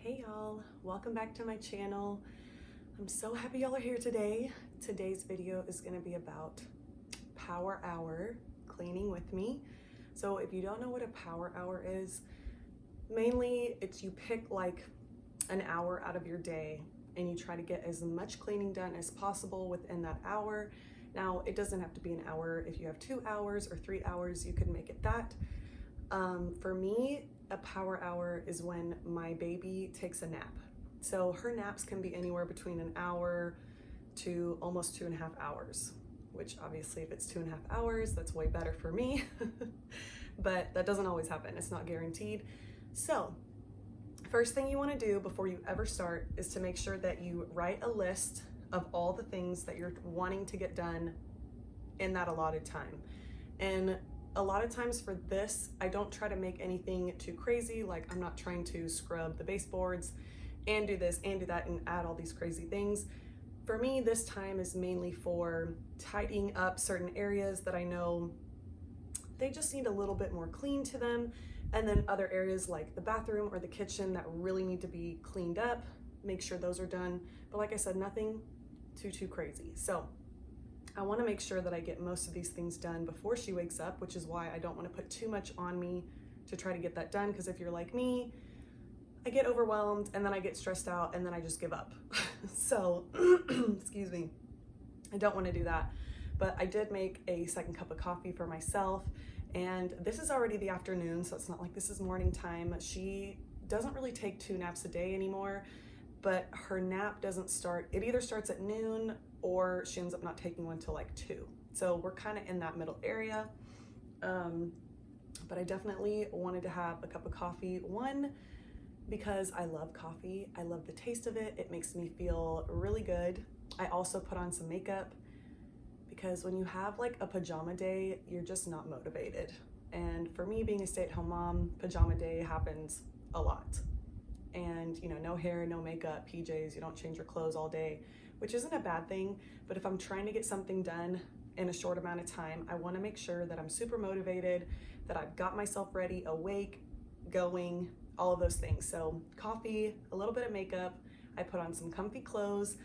Hey y'all, welcome back to my channel. I'm so happy y'all are here today. Today's video is going to be about power hour cleaning with me. So if you don't know what a power hour is, mainly it's you pick like an hour out of your day and you try to get as much cleaning done as possible within that hour. Now it doesn't have to be an hour. If you have 2 hours or 3 hours, you can make it that. For me, a power hour is when my baby takes a nap. So her naps can be anywhere between an hour to almost 2.5 hours, which obviously if it's 2.5 hours, that's way better for me. But that doesn't always happen. It's not guaranteed. So first thing you want to do before you ever start is to make sure that you write a list of all the things that you're wanting to get done in that allotted time. And a lot of times for this, I don't try to make anything too crazy. Like I'm not trying to scrub the baseboards and do this and do that and add all these crazy things. For me, this time is mainly for tidying up certain areas that I know they just need a little bit more clean to them. And then other areas like the bathroom or the kitchen that really need to be cleaned up, make sure those are done. But like I said, nothing too crazy. So I want to make sure that I get most of these things done before she wakes up, which is why I don't want to put too much on me to try to get that done. Because if you're like me, I get overwhelmed and then I get stressed out and then I just give up. So, excuse me, I don't want to do that. But I did make a second cup of coffee for myself, and this is already the afternoon, so it's not like this is morning time. She doesn't really take 2 naps a day anymore, but her nap doesn't start, it either starts at noon or she ends up not taking one till like 2. So we're kind of in that middle area. But I definitely wanted to have a cup of coffee. One, because I love coffee. I love the taste of it. It makes me feel really good. I also put on some makeup because when you have like a pajama day, you're just not motivated. And for me, being a stay-at-home mom, pajama day happens a lot. And you know, no hair, no makeup, PJs, you don't change your clothes all day, which isn't a bad thing. But if I'm trying to get something done in a short amount of time, I want to make sure that I'm super motivated, that I've got myself ready, awake, going, all of those things. So coffee, a little bit of makeup, I put on some comfy clothes,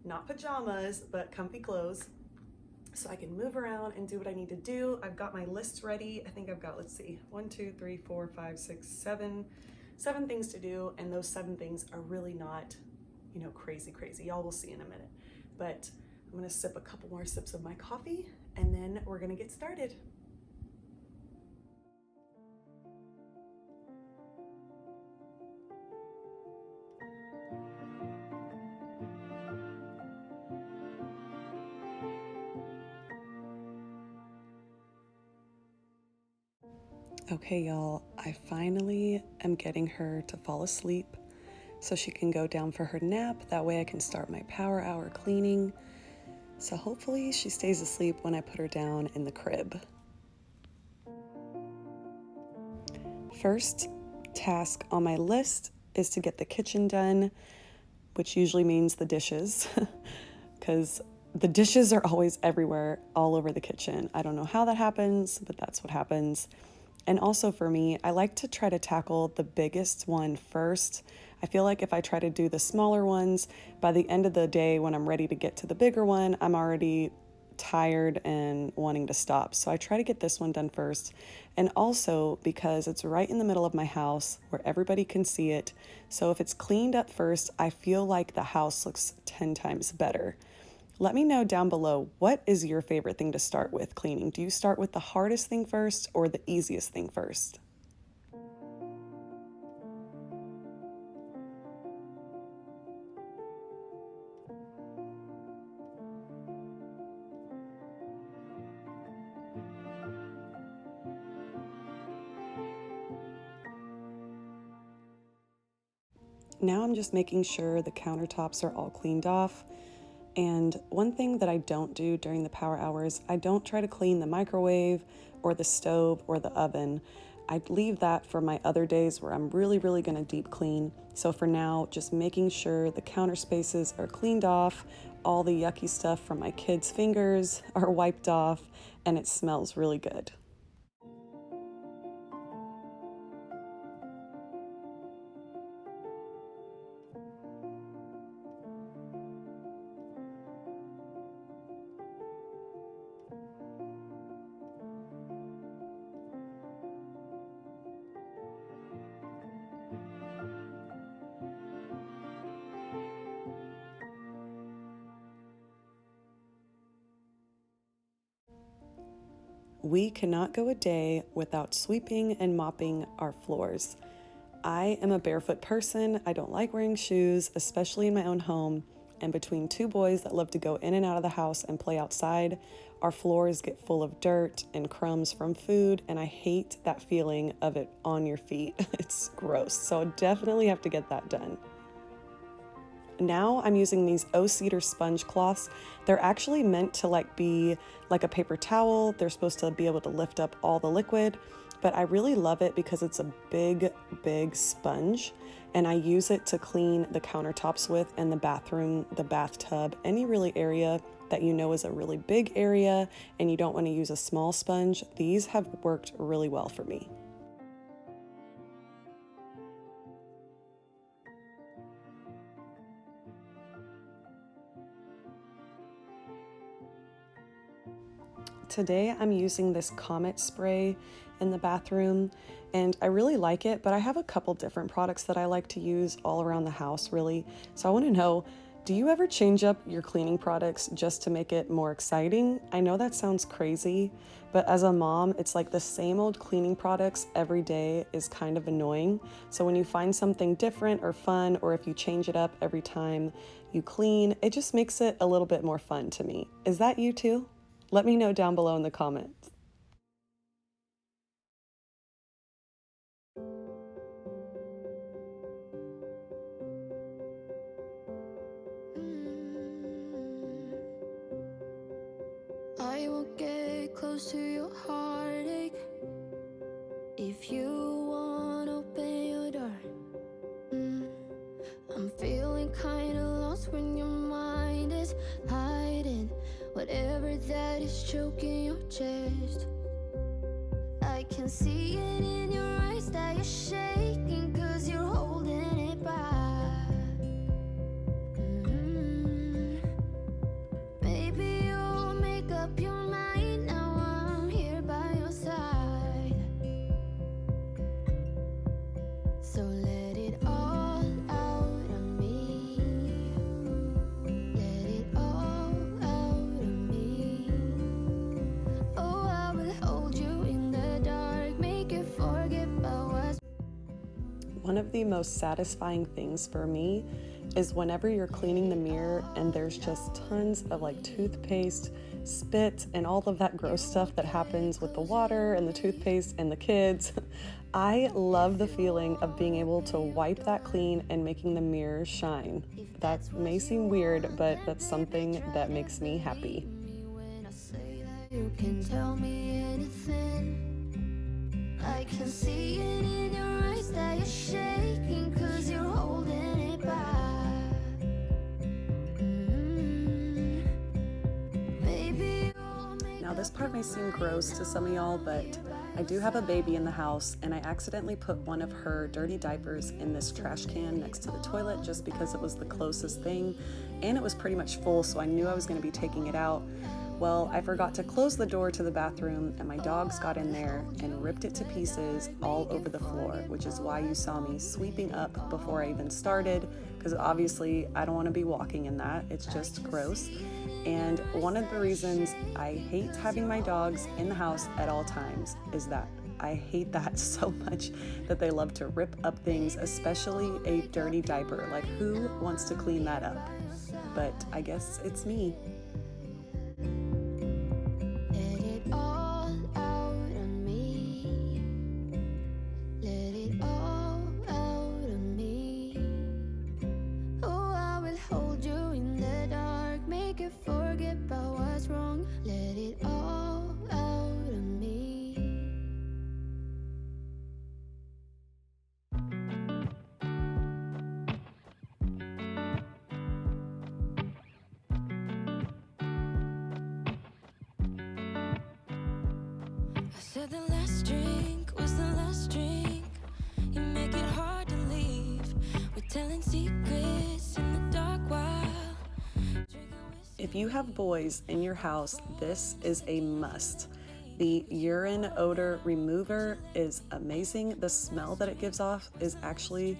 not pajamas, but comfy clothes, so I can move around and do what I need to do. I've got my list ready. I think I've got, let's see, 1, 2, 3, 4, 5, 6, 7 things to do, and those 7 things are really not, you know, crazy. Y'all will see in a minute. But I'm gonna sip a couple more sips of my coffee, and then we're gonna get started. Okay, y'all, I finally am getting her to fall asleep so she can go down for her nap. That way I can start my power hour cleaning. So hopefully she stays asleep when I put her down in the crib. First task on my list is to get the kitchen done, which usually means the dishes, because the dishes are always everywhere, all over the kitchen. I don't know how that happens, but that's what happens. And also for me, I like to try to tackle the biggest one first. I feel like if I try to do the smaller ones, by the end of the day when I'm ready to get to the bigger one, I'm already tired and wanting to stop. So I try to get this one done first. And also because it's right in the middle of my house where everybody can see it. So if it's cleaned up first, I feel like the house looks 10 times better. Let me know down below, what is your favorite thing to start with cleaning? Do you start with the hardest thing first or the easiest thing first? Now I'm just making sure the countertops are all cleaned off. And one thing that I don't do during the power hours, I don't try to clean the microwave or the stove or the oven. I leave that for my other days where I'm really gonna deep clean. So for now, just making sure the counter spaces are cleaned off, all the yucky stuff from my kids' fingers are wiped off, and it smells really good. we cannot go a day without sweeping and mopping our floors. I am a barefoot person. I don't like wearing shoes, especially in my own home. And between two boys that love to go in and out of the house and play outside, our floors get full of dirt and crumbs from food, and I hate that feeling of it on your feet. It's gross. So I definitely have to get that done. Now I'm using these O-cedar sponge cloths. They're actually meant to be like a paper towel. They're supposed to be able to lift up all the liquid, but I really love it because it's a big, big sponge, and I use it to clean the countertops with, and the bathroom, the bathtub, any really area that you know is a really big area and you don't want to use a small sponge. These have worked really well for me. Today I'm using this Comet spray in the bathroom, and I really like it, but I have a couple different products that I like to use all around the house, really. So I want to know, do you ever change up your cleaning products just to make it more exciting? I know that sounds crazy, but as a mom, it's like the same old cleaning products every day is kind of annoying. So when you find something different or fun, or if you change it up every time you clean, it just makes it a little bit more fun to me. Is that you too? Let me know down below in the comments. I will get close to your heartache if you won't open your door. I'm feeling kinda lost when your mind is hiding whatever that is choking your chest. I can see it in your eyes that you're shaking 'cause you're holding it back. Maybe you'll make up your mind now. I'm here by your side. So let it all out of me. Let it all out of me. Oh, I will hold you in the dark, make you forget about what's. One of the most satisfying things for me is whenever you're cleaning the mirror and there's just tons of toothpaste, spit, and all of that gross stuff that happens with the water and the toothpaste and the kids. I love the feeling of being able to wipe that clean and making the mirror shine. That may seem weird, but that's something that makes me happy. You can tell me anything. I can see it in your eyes that you're shaking 'cause you're holding it back. Maybe Now this part may seem gross to some of y'all, but I do have a baby in the house, and I accidentally put one of her dirty diapers in this trash can next to the toilet just because it was the closest thing, and it was pretty much full, so I knew I was going to be taking it out. Well, I forgot to close the door to the bathroom, and my dogs got in there and ripped it to pieces all over the floor, which is why you saw me sweeping up before I even started, because obviously I don't want to be walking in that. It's just gross. And one of the reasons I hate having my dogs in the house at all times is that I hate that so much, that they love to rip up things, especially a dirty diaper. Like, who wants to clean that up? But I guess it's me. let it all out of me. Let it all out of me. Oh, I will hold you in the dark, make you forget about what's wrong. Let it all out of me. I said the last drink was the last drink. You make it hard to leave. We're telling secrets in the dark while drinking whiskey. If you have boys in your house, this is a must. The urine odor remover is amazing. The smell that it gives off is actually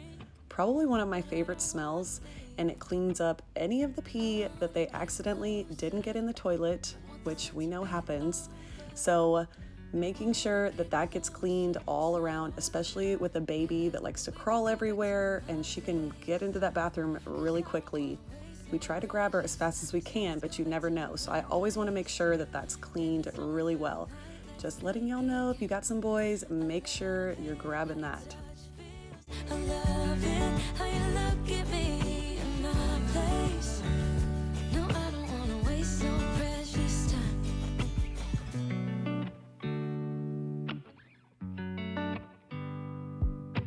probably one of my favorite smells, and it cleans up any of the pee that they accidentally didn't get in the toilet, which we know happens. So making sure that that gets cleaned all around, especially with a baby that likes to crawl everywhere and she can get into that bathroom really quickly. We try to grab her as fast as we can, but you never know. So I always want to make sure that that's cleaned really well. Just letting y'all know, if you got some boys, make sure you're grabbing that. I love it, how you look at me in my place. No, I don't wanna waste no precious time.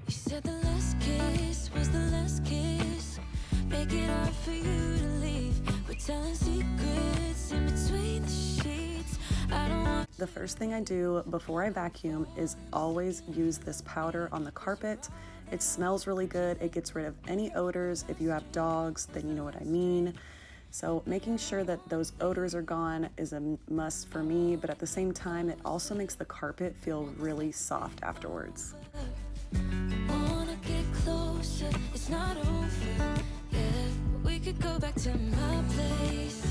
You said the last kiss was the last kiss. Make it hard for you to leave. We're telling secrets in between the sheets. I don't want. The first thing I do before I vacuum is always use this powder on the carpet. It smells really good. It gets rid of any odors. If you have dogs, then you know what I mean. So making sure that those odors are gone is a must for me, but at the same time, it also makes the carpet feel really soft afterwards. Wanna get closer, it's not over. Yeah, we could go back to my place.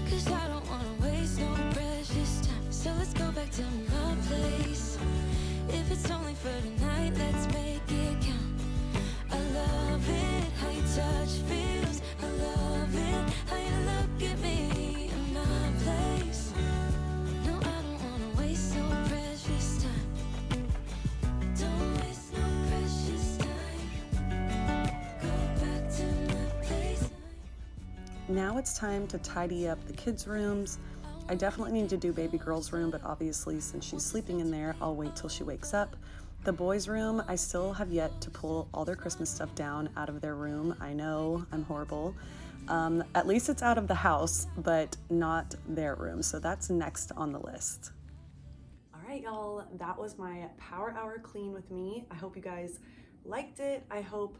'Cause I don't wanna waste no precious time. So let's go back to my place. If it's only for tonight, let's make it count. I love it, how your touch feels. I love it, how you look at me in my place. No, I don't wanna waste no precious time. Don't waste no precious time. Go back to my place. Now it's time to tidy up the kids' rooms. I definitely need to do baby girl's room, but obviously since she's sleeping in there, I'll wait till she wakes up. The boys' room, I still have yet to pull all their Christmas stuff down out of their room. I know, I'm horrible. At least it's out of the house, but not their room. So that's next on the list. All right, y'all, that was my power hour clean with me. I hope you guys liked it. I hope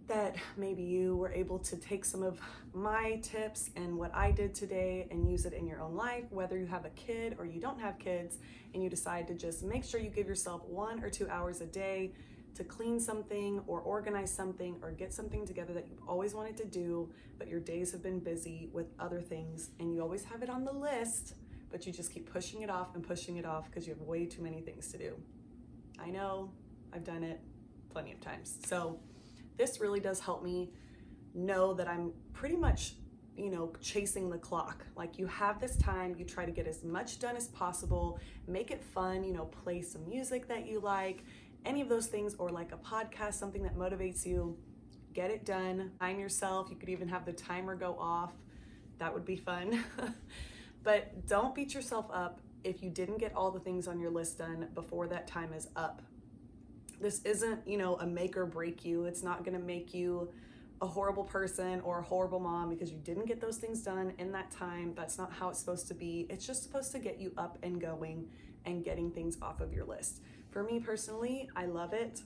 that maybe you were able to take some of my tips and what I did today and use it in your own life, whether you have a kid or you don't have kids and you decide to just make sure you give yourself 1 or 2 hours a day to clean something or organize something or get something together that you've always wanted to do, but your days have been busy with other things and you always have it on the list, but you just keep pushing it off and pushing it off because you have way too many things to do. I know, I've done it plenty of times. So this really does help me know that I'm pretty much, chasing the clock. Like, you have this time, you try to get as much done as possible, make it fun, play some music that you like, any of those things, or like a podcast, something that motivates you, get it done, time yourself. You could even have the timer go off. That would be fun. But don't beat yourself up if you didn't get all the things on your list done before that time is up. This isn't, a make or break you. It's not gonna make you a horrible person or a horrible mom because you didn't get those things done in that time. That's not how it's supposed to be. It's just supposed to get you up and going and getting things off of your list. For me personally, I love it.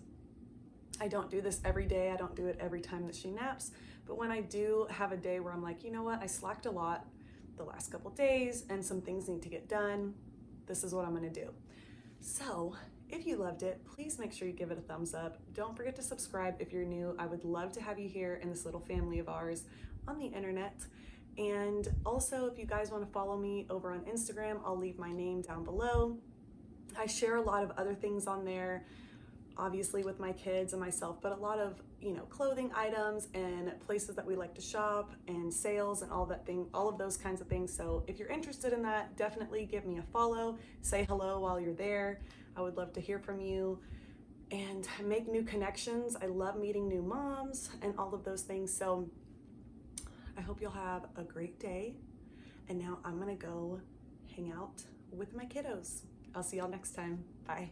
I don't do this every day. I don't do it every time that she naps. But when I do have a day where I'm like, you know what, I slacked a lot the last couple days and some things need to get done, this is what I'm gonna do. So if you loved it, please make sure you give it a thumbs up. Don't forget to subscribe if you're new. I would love to have you here in this little family of ours on the internet. And also, if you guys want to follow me over on Instagram, I'll leave my name down below. I share a lot of other things on there, obviously with my kids and myself, but a lot of, clothing items and places that we like to shop and sales and all of those kinds of things. So if you're interested in that, definitely give me a follow, say hello while you're there. I would love to hear from you and make new connections. I love meeting new moms and all of those things. So I hope you'll have a great day. And now I'm gonna go hang out with my kiddos. I'll see y'all next time. Bye.